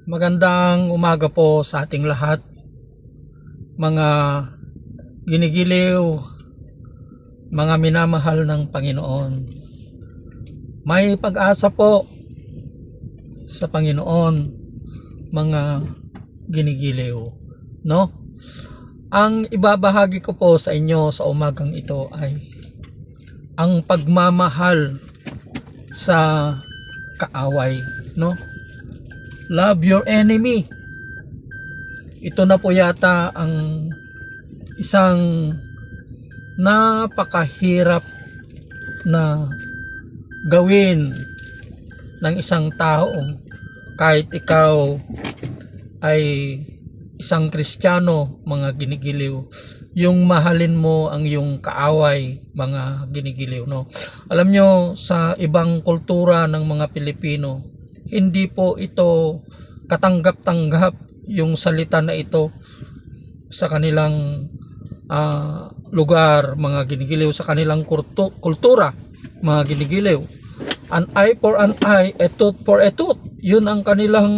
Magandang umaga po sa ating lahat, mga ginigiliw, mga minamahal ng Panginoon. May pag-asa po sa Panginoon, mga ginigiliw, no? Ang ibabahagi ko po sa inyo sa umagang ito ay ang pagmamahal sa kaaway, no? Love your enemy. Ito na po yata ang isang napakahirap na gawin ng isang tao, kahit ikaw ay isang Kristiyano, mga ginigiliw, yung mahalin mo ang yung kaaway, mga ginigiliw, no? Alam nyo, sa ibang kultura ng mga Pilipino, hindi po ito katanggap-tanggap yung salita na ito sa kanilang lugar, mga ginigiliw, sa kanilang kultura, mga ginigiliw. An eye for an eye, a tooth for a tooth. Yun ang kanilang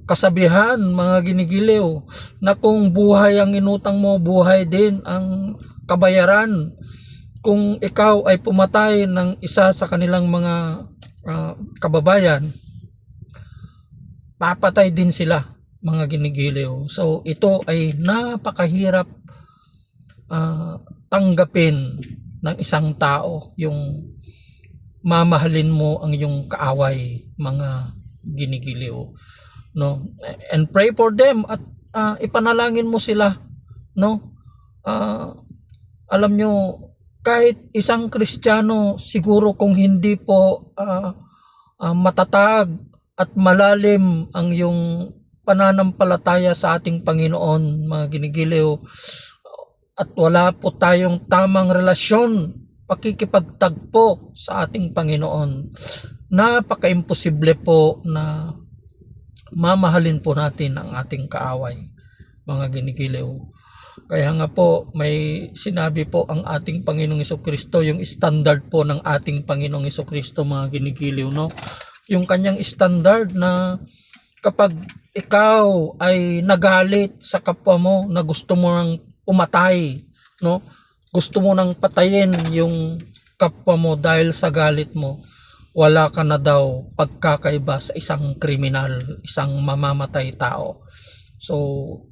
kasabihan, mga ginigiliw, na kung buhay ang inutang mo, buhay din ang kabayaran. Kung ikaw ay pumatay ng isa sa kanilang mga kababayan, papatay din sila, mga ginigiliw. So ito ay napakahirap tanggapin ng isang tao, yung mamahalin mo ang iyong kaaway, mga ginigiliw, no? And pray for them, at ipanalangin mo sila, no? Alam nyo, kahit isang Kristiyano, siguro kung hindi po matatag at malalim ang yung pananampalataya sa ating Panginoon, mga ginigiliw, at wala po tayong tamang relasyon, pakikipagtagpo sa ating Panginoon, napaka-imposible po na mamahalin po natin ang ating kaaway, mga ginigiliw. Kaya nga po, may sinabi po ang ating Panginoong Jesucristo, yung standard po ng ating Panginoong Jesucristo, mga ginigiliw, no? Yung kanyang standard na kapag ikaw ay nagalit sa kapwa mo, na gusto mo nang umatay, no? Gusto mo nang patayin yung kapwa mo dahil sa galit mo, wala ka na daw pagkakaiba sa isang kriminal, isang mamamatay tao. So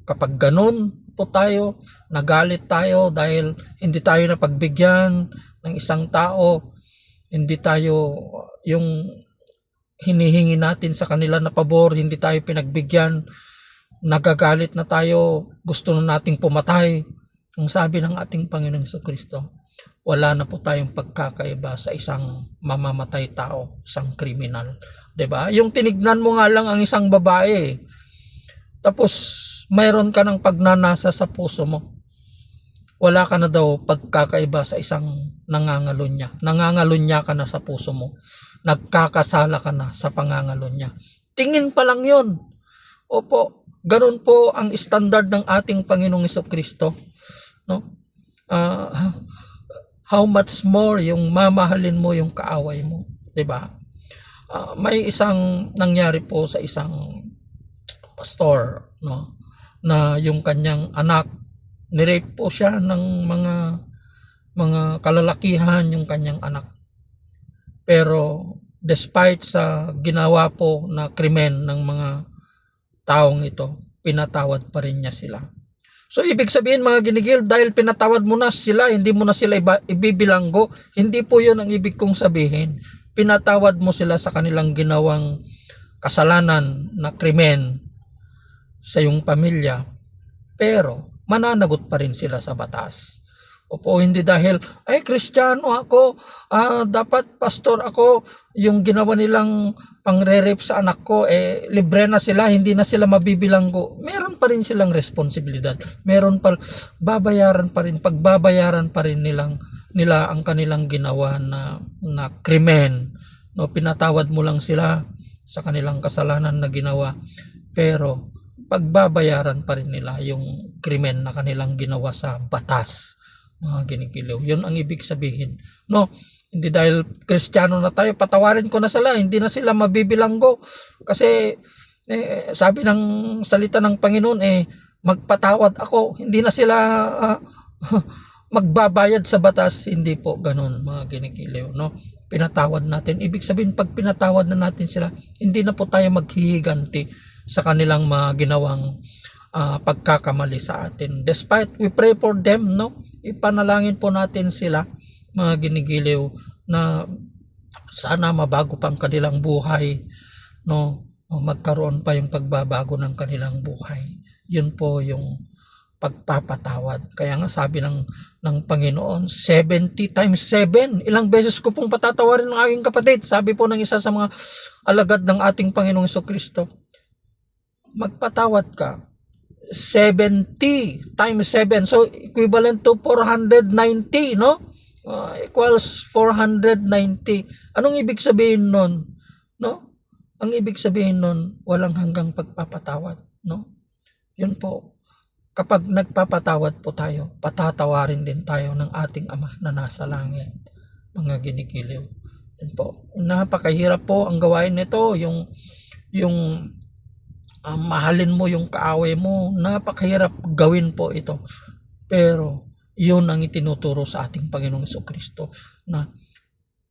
kapag ganun po tayo, nagalit tayo dahil hindi tayo napagbigyan ng isang tao, hindi tayo yung hinihingi natin sa kanila na pabor, hindi tayo pinagbigyan, nagagalit na tayo, gusto na nating pumatay. Ang sabi ng ating Panginoong Jesucristo, wala na po tayong pagkakaiba sa isang mamamatay tao, isang kriminal. 'Di ba? Yung tinignan mo nga lang ang isang babae, tapos mayroon ka ng pagnanasa sa puso mo, wala ka na daw pagkakaiba sa isang nangangalunya. Nangangalunya ka na sa puso mo. Nagkakasala ka na sa pangangalunya. Tingin pa lang yon. Opo, ganun po ang standard ng ating Panginoong Jesucristo, no? How much more yung mamahalin mo yung kaaway mo, 'di ba? May isang nangyari po sa isang pastor, no, na yung kanyang anak, nirape po siya ng mga kalalakihan, yung kanyang anak. Pero despite sa ginawa po na krimen ng mga taong ito, pinatawad pa rin niya sila. So ibig sabihin, mga ginigil, dahil pinatawad mo na sila, hindi mo na sila ibibilanggo. Hindi po yun ang ibig kong sabihin. Pinatawad mo sila sa kanilang ginawang kasalanan na krimen sa iyong pamilya, pero mananagot pa rin sila sa batas. Opo, hindi dahil ay Kristiyano ako, dapat pastor ako, yung ginawa nilang pangre-rape sa anak ko, libre na sila, hindi na sila mabibilanggo. Meron pa rin silang responsibilidad. Meron pa, babayaran pa rin, pagbabayaran pa rin nila ang kanilang ginawa na krimen. No, pinatawad mo lang sila sa kanilang kasalanan na ginawa, pero pagbabayaran pa rin nila yung krimen na kanilang ginawa sa batas, mga ginigiliw. Yun ang ibig sabihin, no? Hindi dahil Kristiyano na tayo, patawarin ko na sila, hindi na sila mabibilanggo. Kasi sabi ng salita ng Panginoon, magpatawad ako. Hindi na sila magbabayad sa batas. Hindi po ganun, mga ginigiliw, no? Pinatawad natin. Ibig sabihin, pag pinatawad na natin sila, hindi na po tayo maghihiganti sa kanilang mga ginawang pagkakamali sa atin. Despite we pray for them, no? Ipanalangin po natin sila, mga ginigiliw, na sana mabago pang kanilang buhay, no? Magkaroon pa yung pagbabago ng kanilang buhay. Yun po yung pagpapatawad. Kaya nga sabi ng Panginoon, 70 times 7. Ilang beses ko pong patatawarin ng aking kapatid. Sabi po ng isa sa mga alagad ng ating Panginoong Jesucristo, magpatawad ka 70 times 7. So equivalent to 490, no? Equals 490. Anong ibig sabihin nun? No? Ang ibig sabihin nun, walang hanggang pagpapatawad, no? Yun po. Kapag nagpapatawad po tayo, patatawarin din tayo ng ating Ama na nasa langit, mga ginigiliw. Yun po. Napakahirap po ang gawain nito, yung mahalin mo yung kaaway mo. Napakahirap gawin po ito. Pero yun ang itinuturo sa ating Panginoong Jesucristo, na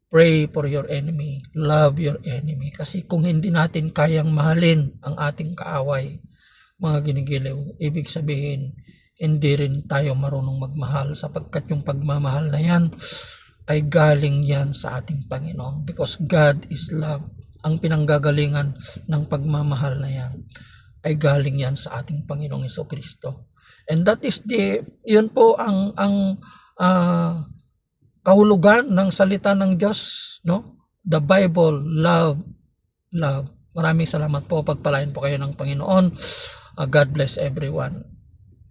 pray for your enemy, love your enemy. Kasi kung hindi natin kayang mahalin ang ating kaaway, mga ginigiliw, ibig sabihin, hindi rin tayo marunong magmahal, sapagkat yung pagmamahal na yan ay galing yan sa ating Panginoon. Because God is love. Ang pinanggagalingan ng pagmamahal na yan ay galing yan sa ating Panginoong Jesucristo. And that is yun po ang kahulugan ng salita ng Diyos, no? The Bible, love. Maraming salamat po. Pagpalain po kayo ng Panginoon. God bless everyone.